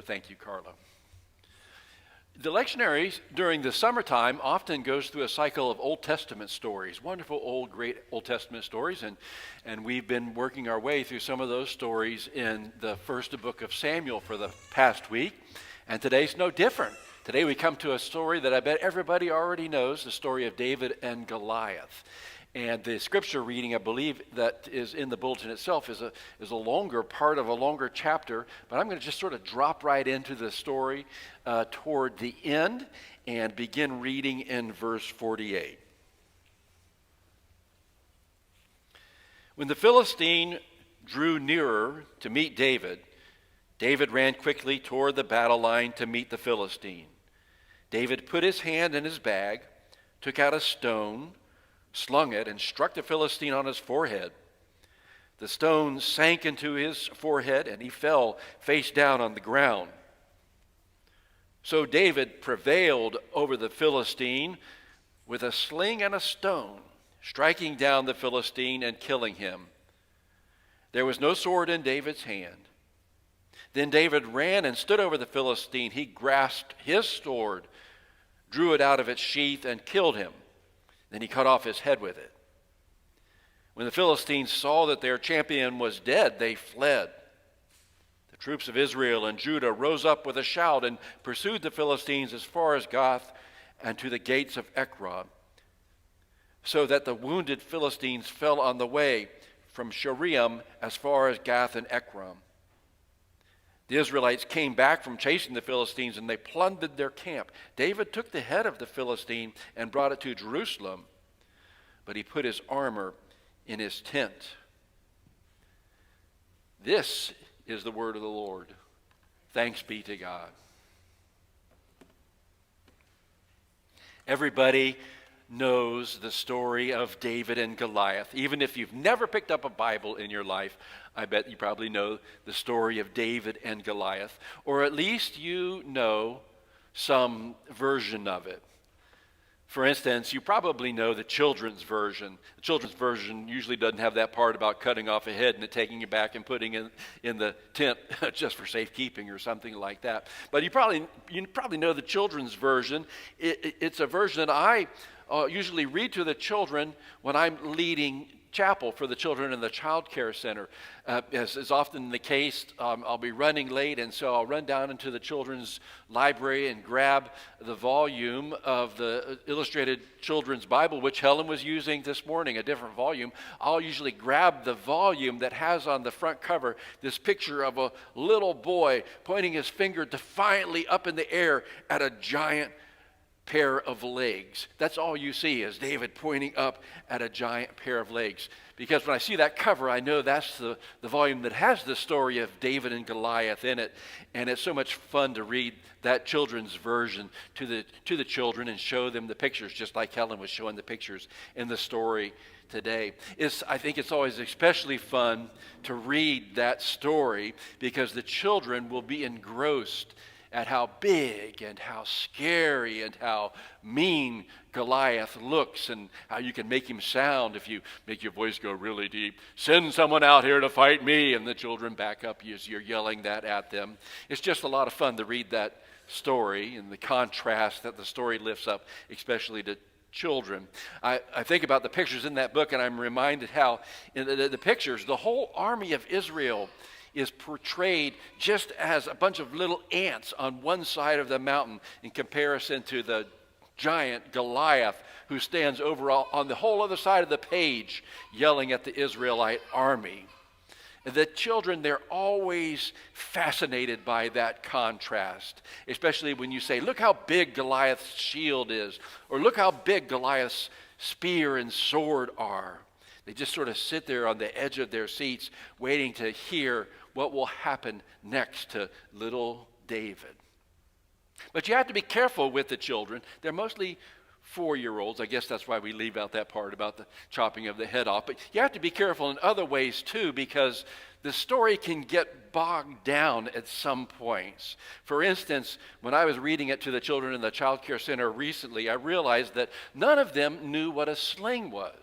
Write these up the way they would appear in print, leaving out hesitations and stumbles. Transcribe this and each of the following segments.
Thank you, Carla. The lectionary during the summertime often goes through a cycle of Old Testament stories, wonderful great Old Testament stories, and we've been working our way through some of those stories in the first book of Samuel for the past week, and today's no different. Today we come to a story that I bet everybody already knows, the story of David and Goliath. And the scripture reading, I believe, that is in the bulletin itself is a longer part of a longer chapter. But I'm going to just sort of drop right into the story toward the end and begin reading in verse 48. When the Philistine drew nearer to meet David, David ran quickly toward the battle line to meet the Philistine. David put his hand in his bag, took out a stone, slung it, and struck the Philistine on his forehead. The stone sank into his forehead, and he fell face down on the ground. So David prevailed over the Philistine with a sling and a stone, striking down the Philistine and killing him. There was no sword in David's hand. Then David ran and stood over the Philistine. He grasped his sword, drew it out of its sheath, and killed him. Then he cut off his head with it. When the Philistines saw that their champion was dead, they fled. The troops of Israel and Judah rose up with a shout and pursued the Philistines as far as Gath and to the gates of Ekron, so that the wounded Philistines fell on the way from Shaaraim as far as Gath and Ekron. The Israelites came back from chasing the Philistines, and they plundered their camp. David took the head of the Philistine and brought it to Jerusalem, but he put his armor in his tent. This is the word of the Lord. Thanks be to God. Everybody knows the story of David and Goliath. Even if you've never picked up a Bible in your life, I bet you probably know the story of David and Goliath, or at least you know some version of it. For instance, you probably know the children's version. The children's version usually doesn't have that part about cutting off a head and taking it back and putting it in the tent just for safekeeping or something like that. But you probably know the children's version. It's a version that I usually read to the children when I'm leading chapel for the children in the child care center. As is often the case, I'll be running late, and so I'll run down into the children's library and grab the volume of the Illustrated Children's Bible, which Helen was using this morning, a different volume. I'll usually grab the volume that has on the front cover this picture of a little boy pointing his finger defiantly up in the air at a giant pair of legs. That's all you see is David pointing up at a giant pair of legs. Because when I see that cover, I know that's the volume that has the story of David and Goliath in it. And it's so much fun to read that children's version to the children and show them the pictures, just like Helen was showing the pictures in the story today. I think it's always especially fun to read that story because the children will be engrossed at how big and how scary and how mean Goliath looks, and how you can make him sound if you make your voice go really deep. Send someone out here to fight me, and the children back up as you're yelling that at them. It's just a lot of fun to read that story and the contrast that the story lifts up, especially to children. I think about the pictures in that book, and I'm reminded how in the pictures, the whole army of Israel is portrayed just as a bunch of little ants on one side of the mountain in comparison to the giant Goliath who stands over on the whole other side of the page yelling at the Israelite army. And the children, they're always fascinated by that contrast, especially when you say, look how big Goliath's shield is, or look how big Goliath's spear and sword are. They just sort of sit there on the edge of their seats waiting to hear what will happen next to little David. But you have to be careful with the children. They're mostly 4-year-olds. I guess that's why we leave out that part about the chopping of the head off. But you have to be careful in other ways too, because the story can get bogged down at some points. For instance, when I was reading it to the children in the child care center recently, I realized that none of them knew what a sling was.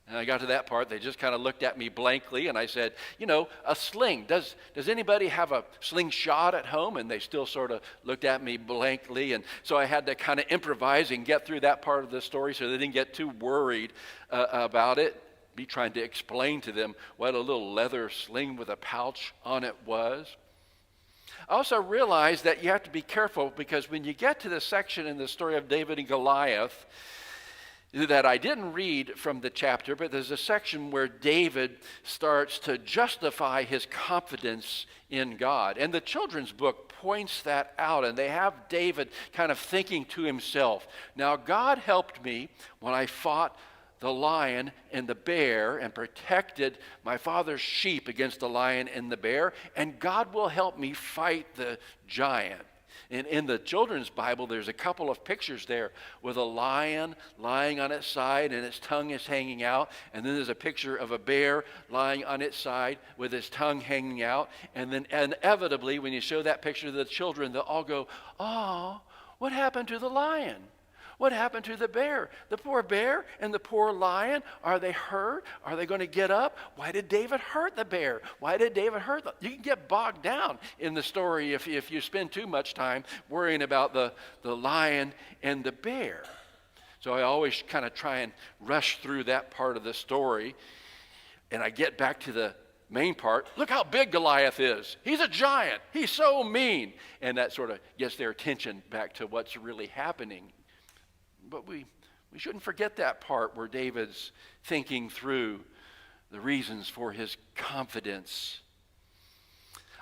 And I got to that part, they just kind of looked at me blankly, and I said, a sling. Does anybody have a slingshot at home? And they still sort of looked at me blankly, and so I had to kind of improvise and get through that part of the story so they didn't get too worried about it. Be trying to explain to them what a little leather sling with a pouch on it was. I also realized that you have to be careful, because when you get to the section in the story of David and Goliath that I didn't read from the chapter, but there's a section where David starts to justify his confidence in God. And the children's book points that out, and they have David kind of thinking to himself, now God helped me when I fought the lion and the bear and protected my father's sheep against the lion and the bear, and God will help me fight the giant. And in the children's Bible, there's a couple of pictures there with a lion lying on its side and its tongue is hanging out. And then there's a picture of a bear lying on its side with its tongue hanging out. And then inevitably, when you show that picture to the children, they'll all go, oh, what happened to the lion? What happened to the bear? The poor bear and the poor lion, are they hurt? Are they going to get up? Why did David hurt the bear? Why did David hurt them? You can get bogged down in the story if you spend too much time worrying about the lion and the bear. So I always kind of try and rush through that part of the story, and I get back to the main part. Look how big Goliath is. He's a giant. He's so mean. And that sort of gets their attention back to what's really happening. But we shouldn't forget that part where David's thinking through the reasons for his confidence.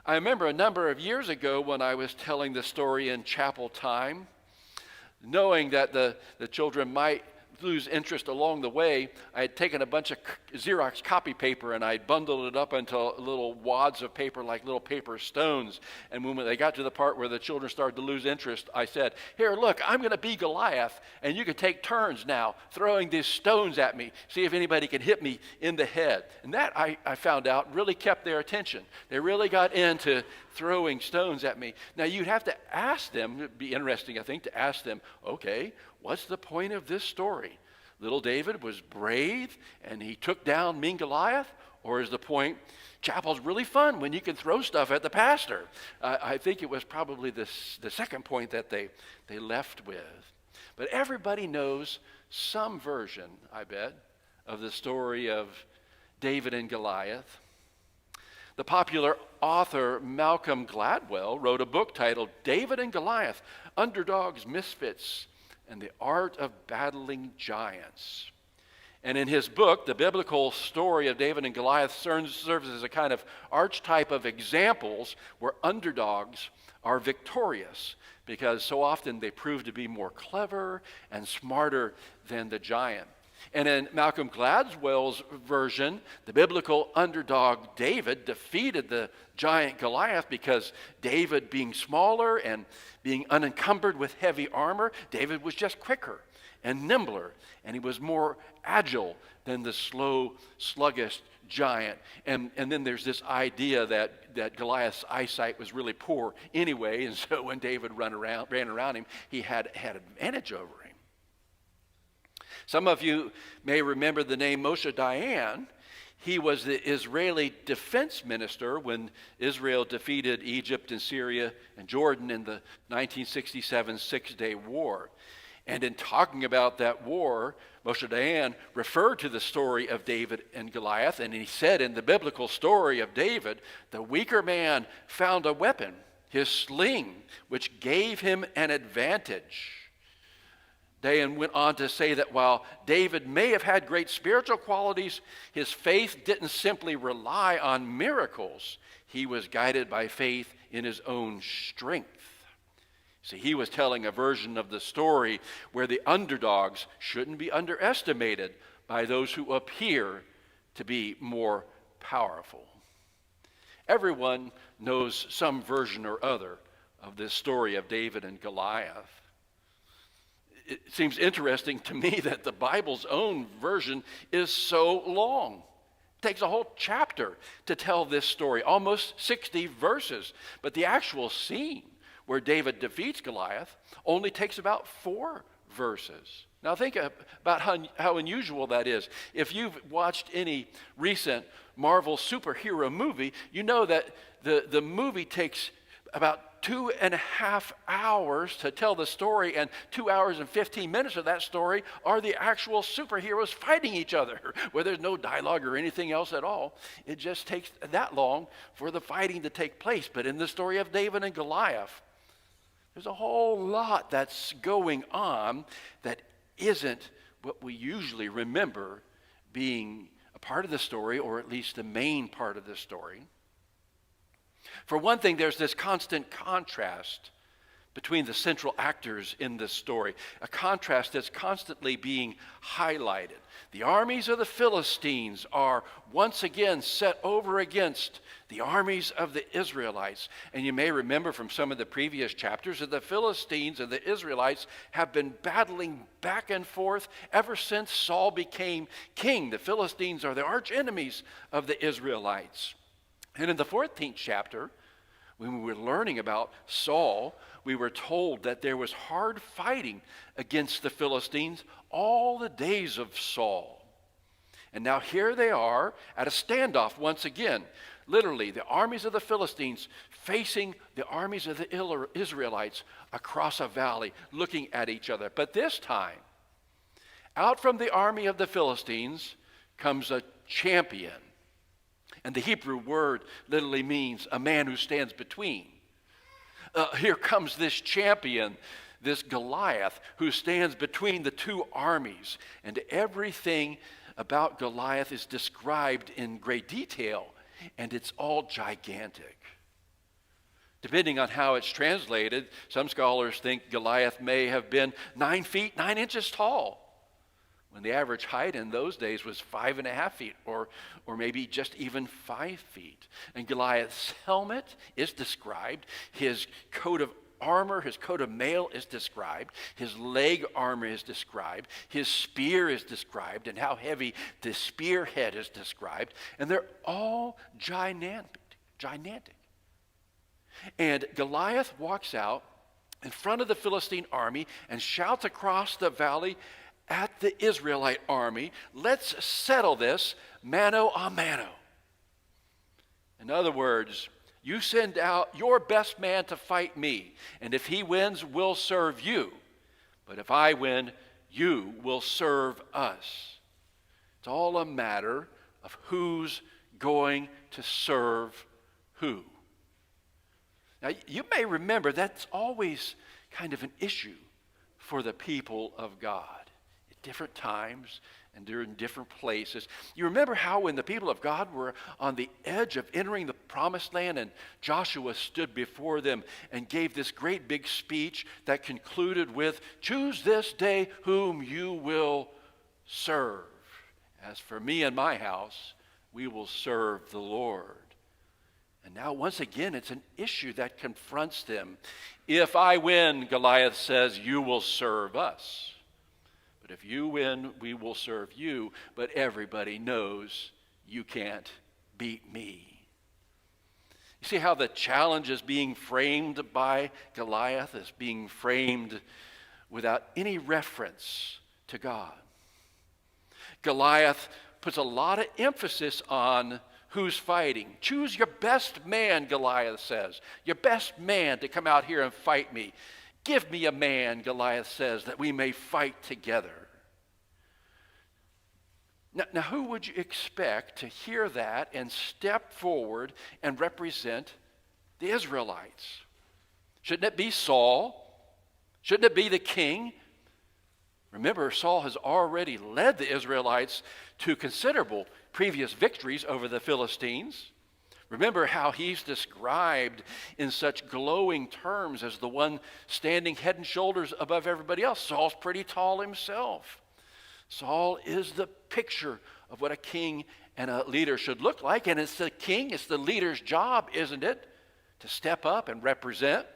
I remember a number of years ago when I was telling the story in chapel time, knowing that the children might lose interest along the way, I had taken a bunch of Xerox copy paper and I bundled it up into little wads of paper like little paper stones. And when they got to the part where the children started to lose interest, I said, here, look, I'm going to be Goliath, and you can take turns now throwing these stones at me. See if anybody can hit me in the head. And that, I found out, really kept their attention. They really got into throwing stones at me. Now, you'd have to ask them, it'd be interesting, I think, to ask them, okay, what's the point of this story? Little David was brave and he took down mean Goliath? Or is the point, chapel's really fun when you can throw stuff at the pastor? I think it was probably the second point that they left with. But everybody knows some version, I bet, of the story of David and Goliath. The popular author Malcolm Gladwell wrote a book titled David and Goliath, Underdogs, Misfits, and the Art of Battling Giants. And in his book, the biblical story of David and Goliath serves as a kind of archetype of examples where underdogs are victorious, because so often they prove to be more clever and smarter than the giant. And in Malcolm Gladwell's version, the biblical underdog David defeated the giant Goliath because David, being smaller and being unencumbered with heavy armor, David was just quicker and nimbler, and he was more agile than the slow, sluggish giant. And then there's this idea that Goliath's eyesight was really poor anyway, and so when David ran around him, he had advantage over him. Some of you may remember the name Moshe Dayan. He was the Israeli defense minister when Israel defeated Egypt and Syria and Jordan in the 1967 Six-Day War. And in talking about that war, Moshe Dayan referred to the story of David and Goliath, and he said in the biblical story of David, the weaker man found a weapon, his sling, which gave him an advantage. Dayan went on to say that while David may have had great spiritual qualities, his faith didn't simply rely on miracles. He was guided by faith in his own strength. See, he was telling a version of the story where the underdogs shouldn't be underestimated by those who appear to be more powerful. Everyone knows some version or other of this story of David and Goliath. It seems interesting to me that the Bible's own version is so long. It takes a whole chapter to tell this story, almost 60 verses. But the actual scene where David defeats Goliath only takes about 4 verses. Now think about how unusual that is. If you've watched any recent Marvel superhero movie, you know that the movie takes about 2.5 hours to tell the story, and 2 hours and 15 minutes of that story are the actual superheroes fighting each other, where there's no dialogue or anything else at all. It just takes that long for the fighting to take place. But in the story of David and Goliath, there's a whole lot that's going on that isn't what we usually remember being a part of the story, or at least the main part of the story. For one thing, there's this constant contrast between the central actors in this story, a contrast that's constantly being highlighted. The armies of the Philistines are once again set over against the armies of the Israelites. And you may remember from some of the previous chapters that the Philistines and the Israelites have been battling back and forth ever since Saul became king. The Philistines are the arch enemies of the Israelites. And in the 14th chapter, when we were learning about Saul, we were told that there was hard fighting against the Philistines all the days of Saul. And now here they are at a standoff once again. Literally, the armies of the Philistines facing the armies of the Israelites across a valley, looking at each other. But this time, out from the army of the Philistines comes a champion. And the Hebrew word literally means a man who stands between. Here comes this champion, this Goliath, who stands between the two armies. And everything about Goliath is described in great detail, and it's all gigantic. Depending on how it's translated, some scholars think Goliath may have been 9 feet, 9 inches tall, when the average height in those days was 5.5 feet, or maybe just even 5 feet. And Goliath's helmet is described, his coat of armor, his coat of mail is described, his leg armor is described, his spear is described, and how heavy the spearhead is described, and they're all gigantic. And Goliath walks out in front of the Philistine army and shouts across the valley at the Israelite army, "Let's settle this mano a mano." In other words, you send out your best man to fight me, and if he wins, we'll serve you. But if I win, you will serve us. It's all a matter of who's going to serve who. Now, you may remember that's always kind of an issue for the people of God. Different times and they're in different places. You remember how when the people of God were on the edge of entering the promised land and Joshua stood before them and gave this great big speech that concluded with, "Choose this day whom you will serve. As for me and my house, we will serve the Lord." And now once again, it's an issue that confronts them. If I win, Goliath says, you will serve us. But if you win, we will serve you. But everybody knows you can't beat me. You see how the challenge is being framed by Goliath is being framed without any reference to God. Goliath puts a lot of emphasis on who's fighting. Choose your best man, Goliath says. Your best man to come out here and fight me. Give me a man, Goliath says, that we may fight together. Now, who would you expect to hear that and step forward and represent the Israelites? Shouldn't it be Saul? Shouldn't it be the king? Remember, Saul has already led the Israelites to considerable previous victories over the Philistines. Remember how he's described in such glowing terms as the one standing head and shoulders above everybody else. Saul's pretty tall himself. Saul is the picture of what a king and a leader should look like. And it's the king, it's the leader's job, isn't it, to step up and represent?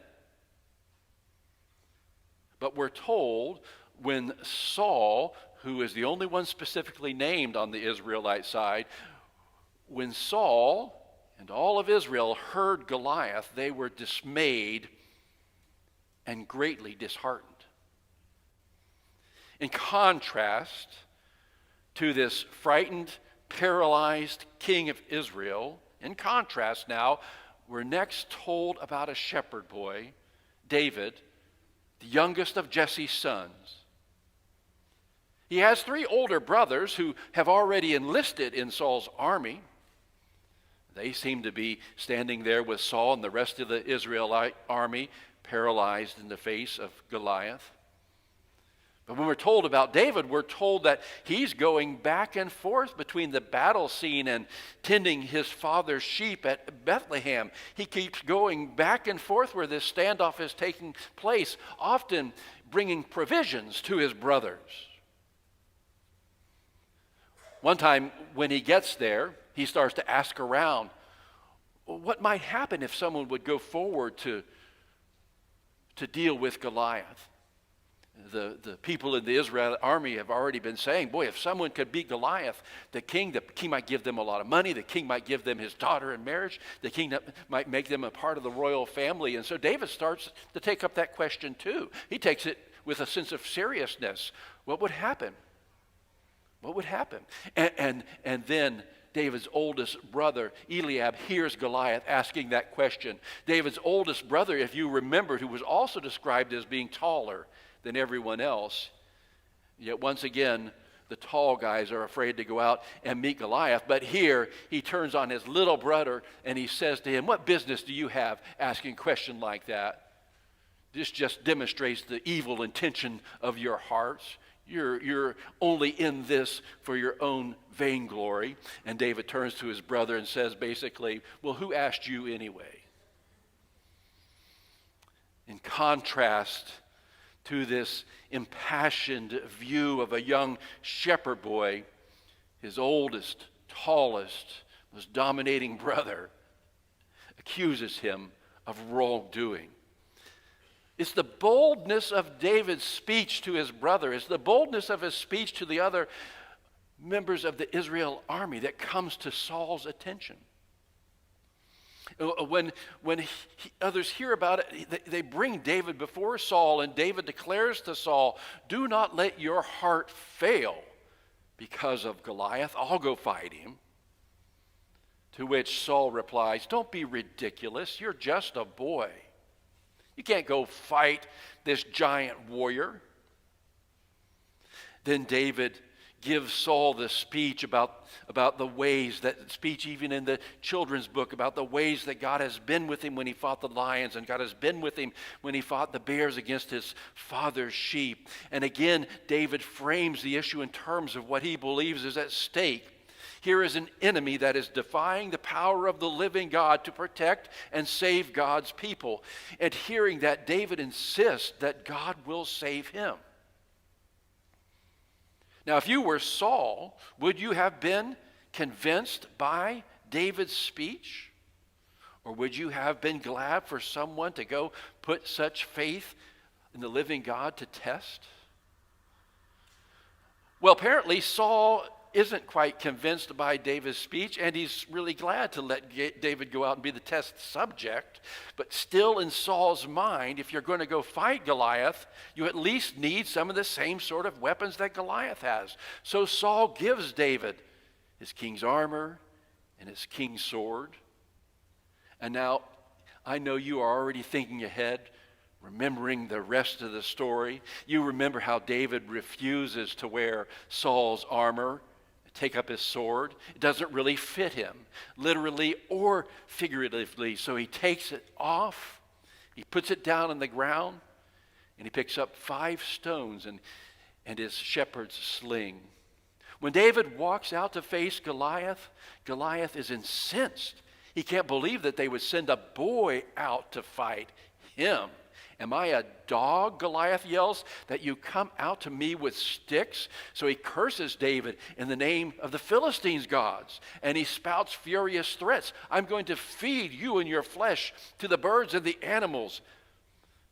But we're told when Saul, who is the only one specifically named on the Israelite side, when Saul and all of Israel heard Goliath, they were dismayed and greatly disheartened. In contrast to this frightened, paralyzed king of Israel, in contrast now, we're next told about a shepherd boy, David, the youngest of Jesse's sons. He has 3 older brothers who have already enlisted in Saul's army. They seem to be standing there with Saul and the rest of the Israelite army, paralyzed in the face of Goliath. But when we're told about David, we're told that he's going back and forth between the battle scene and tending his father's sheep at Bethlehem. He keeps going back and forth where this standoff is taking place, often bringing provisions to his brothers. One time when he gets there, he starts to ask around, what might happen if someone would go forward to deal with Goliath? The people in the Israel army have already been saying, boy, if someone could beat Goliath, the king might give them a lot of money. The king might give them his daughter in marriage. The king might make them a part of the royal family. And so David starts to take up that question too. He takes it with a sense of seriousness. What would happen? What would happen? And then David's oldest brother, Eliab, hears Goliath asking that question. David's oldest brother, if you remember, who was also described as being taller than everyone else. Yet once again, the tall guys are afraid to go out and meet Goliath. But here, he turns on his little brother and he says to him, what business do you have asking a question like that? This just demonstrates the evil intention of your hearts. You're only in this for your own vainglory. And David turns to his brother and says basically, well, who asked you anyway? In contrast to this impassioned view of a young shepherd boy, his oldest, tallest, most dominating brother accuses him of wrongdoing. It's the boldness of David's speech to his brother. It's the boldness of his speech to the other members of the Israel army that comes to Saul's attention. When others hear about it, they bring David before Saul, and David declares to Saul, do not let your heart fail because of Goliath. I'll go fight him. To which Saul replies, don't be ridiculous. You're just a boy. You can't go fight this giant warrior. Then David gives Saul this speech about the ways, that speech even in the children's book, about the ways that God has been with him when he fought the lions, and God has been with him when he fought the bears against his father's sheep. And again, David frames the issue in terms of what he believes is at stake. Here is an enemy that is defying the power of the living God to protect and save God's people. And hearing that, David insists that God will save him. Now, if you were Saul, would you have been convinced by David's speech? Or would you have been glad for someone to go put such faith in the living God to test? Well, apparently Saul isn't quite convinced by David's speech, and he's really glad to let David go out and be the test subject. But still in Saul's mind, if you're going to go fight Goliath, you at least need some of the same sort of weapons that Goliath has. So Saul gives David his king's armor and his king's sword. And now, I know you are already thinking ahead, remembering the rest of the story. You remember how David refuses to wear Saul's armor, take up his sword. It doesn't really fit him, literally or figuratively. So he takes it off, he puts it down on the ground, and he picks up 5 stones and his shepherd's sling. When David walks out to face Goliath, Goliath is incensed. He can't believe that they would send a boy out to fight him. Am I a dog, Goliath yells, that you come out to me with sticks? So he curses David in the name of the Philistines' gods, and he spouts furious threats. I'm going to feed you and your flesh to the birds and the animals.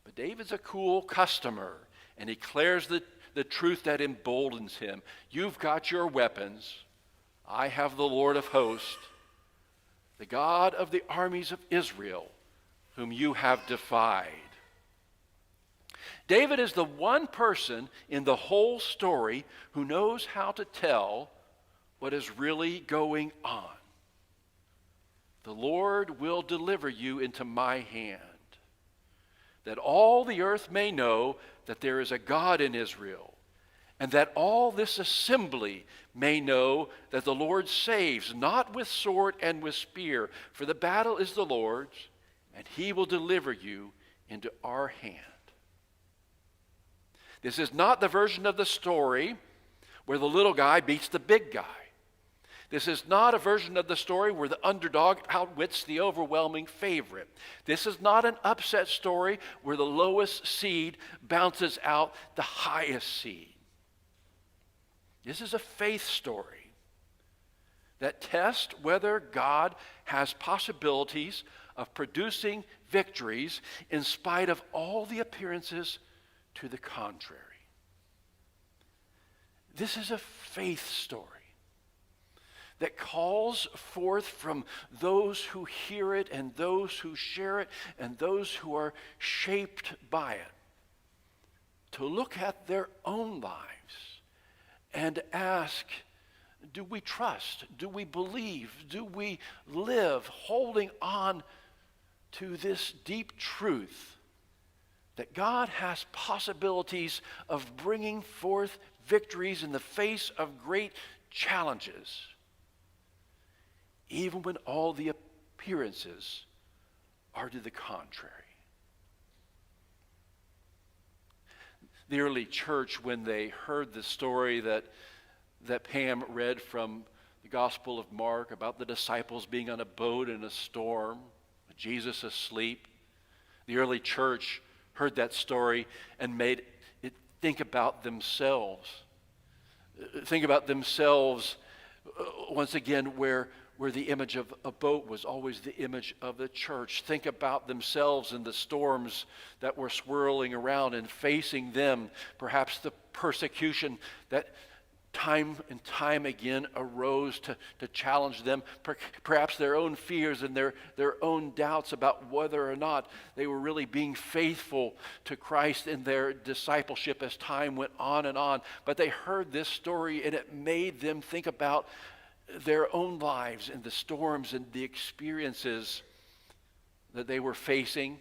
But David's a cool customer, and he declares the truth that emboldens him. You've got your weapons. I have the Lord of hosts, the God of the armies of Israel, whom you have defied. David is the one person in the whole story who knows how to tell what is really going on. The Lord will deliver you into my hand, that all the earth may know that there is a God in Israel, and that all this assembly may know that the Lord saves, not with sword and with spear, for the battle is the Lord's, and he will deliver you into our hand. This is not the version of the story where the little guy beats the big guy. This is not a version of the story where the underdog outwits the overwhelming favorite. This is not an upset story where the lowest seed bounces out the highest seed. This is a faith story that tests whether God has possibilities of producing victories in spite of all the appearances to the contrary. This is a faith story that calls forth from those who hear it and those who share it and those who are shaped by it to look at their own lives and ask, do we trust? Do we believe? Do we live holding on to this deep truth that God has possibilities of bringing forth victories in the face of great challenges, even when all the appearances are to the contrary? The early church, when they heard the story that Pam read from the Gospel of Mark about the disciples being on a boat in a storm, Jesus asleep, the early church heard that story and made it think about themselves. Think about themselves once again where the image of a boat was always the image of the church. Think about themselves in the storms that were swirling around and facing them, perhaps the persecution that time and time again arose to challenge them, perhaps their own fears and their own doubts about whether or not they were really being faithful to Christ in their discipleship as time went on and on. But they heard this story and it made them think about their own lives and the storms and the experiences that they were facing,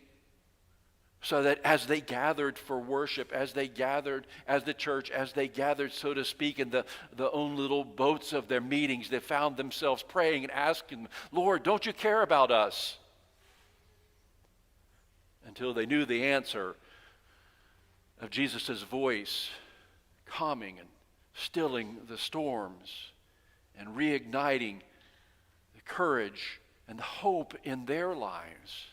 so that as they gathered for worship, as they gathered as the church, as they gathered, so to speak, in the own little boats of their meetings, they found themselves praying and asking, Lord, don't you care about us? Until they knew the answer of Jesus' voice calming and stilling the storms and reigniting the courage and the hope in their lives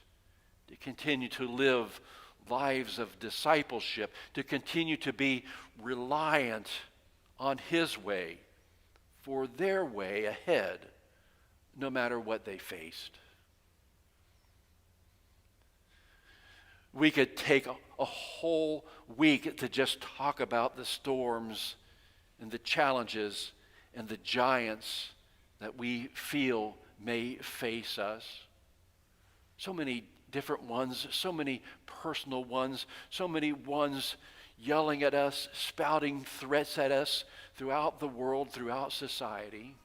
to continue to live lives of discipleship, to continue to be reliant on his way for their way ahead, no matter what they faced. We could take a whole week to just talk about the storms and the challenges and the giants that we feel may face us. So many different ones, so many personal ones, so many ones yelling at us, spouting threats at us throughout the world, throughout society.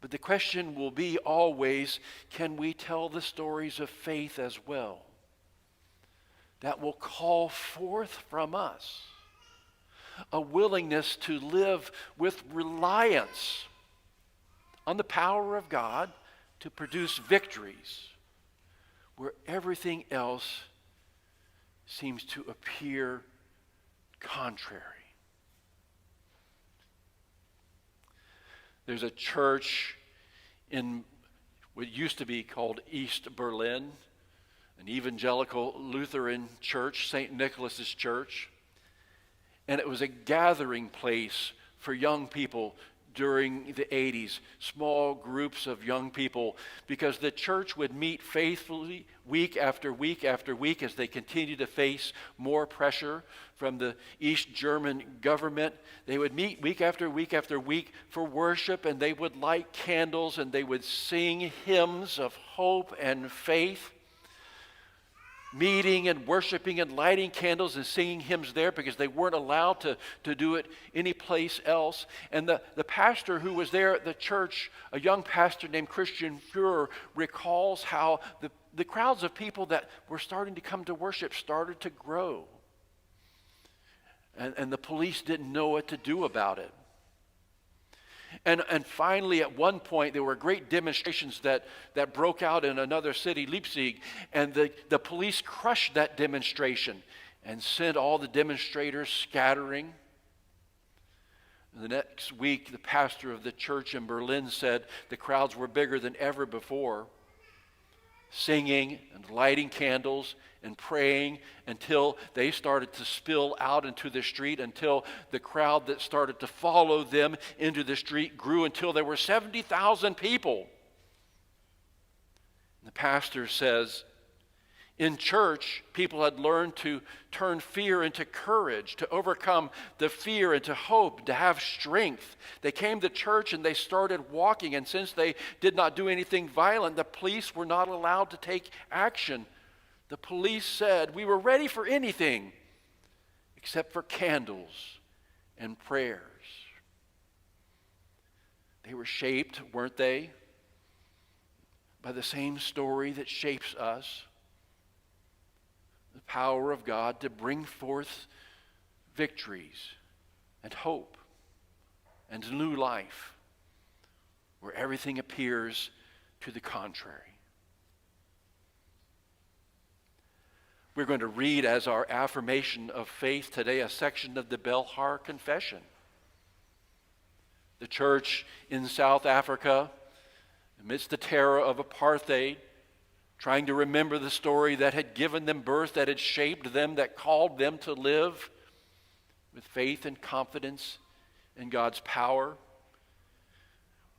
But the question will be always, can we tell the stories of faith as well? That will call forth from us a willingness to live with reliance on the power of God to produce victories where everything else seems to appear contrary. There's a church in what used to be called East Berlin, an evangelical Lutheran church, St. Nicholas's Church. And it was a gathering place for young people during the 80s, small groups of young people, because the church would meet faithfully week after week after week as they continued to face more pressure from the East German government. They would meet week after week after week for worship, and they would light candles and they would sing hymns of hope and faith. meeting and worshiping and lighting candles and singing hymns there because they weren't allowed to do it anyplace else. And the pastor who was there at the church, a young pastor named Christian Führer, recalls how the crowds of people that were starting to come to worship started to grow. And the police didn't know what to do about it. And finally, at one point, there were great demonstrations that broke out in another city, Leipzig, and the police crushed that demonstration and sent all the demonstrators scattering. The next week, the pastor of the church in Berlin said the crowds were bigger than ever before, singing and lighting candles and praying until they started to spill out into the street, until the crowd that started to follow them into the street grew until there were 70,000 people. And the pastor says, in church, people had learned to turn fear into courage, to overcome the fear into hope, to have strength. They came to church and they started walking, and since they did not do anything violent, the police were not allowed to take action. The police said, we were ready for anything except for candles and prayers. They were shaped, weren't they, by the same story that shapes us. The power of God to bring forth victories and hope and new life where everything appears to the contrary. We're going to read as our affirmation of faith today a section of the Belhar Confession. The church in South Africa, amidst the terror of apartheid, trying to remember the story that had given them birth, that had shaped them, that called them to live with faith and confidence in God's power.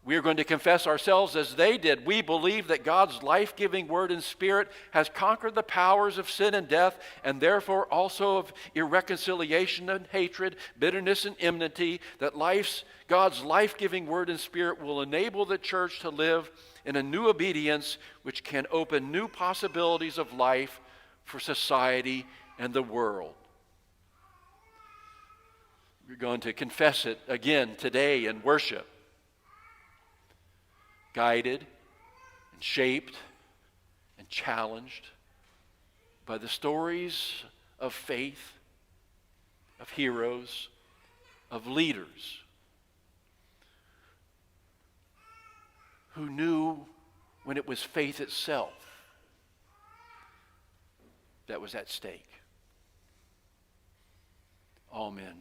We are going to confess ourselves as they did. We believe that God's life-giving word and spirit has conquered the powers of sin and death, and therefore also of irreconciliation and hatred, bitterness and enmity, that God's life-giving word and spirit will enable the church to live in a new obedience which can open new possibilities of life for society and the world. We're going to confess it again today in worship, guided and shaped and challenged by the stories of faith, of heroes, of leaders who knew when it was faith itself that was at stake. Amen.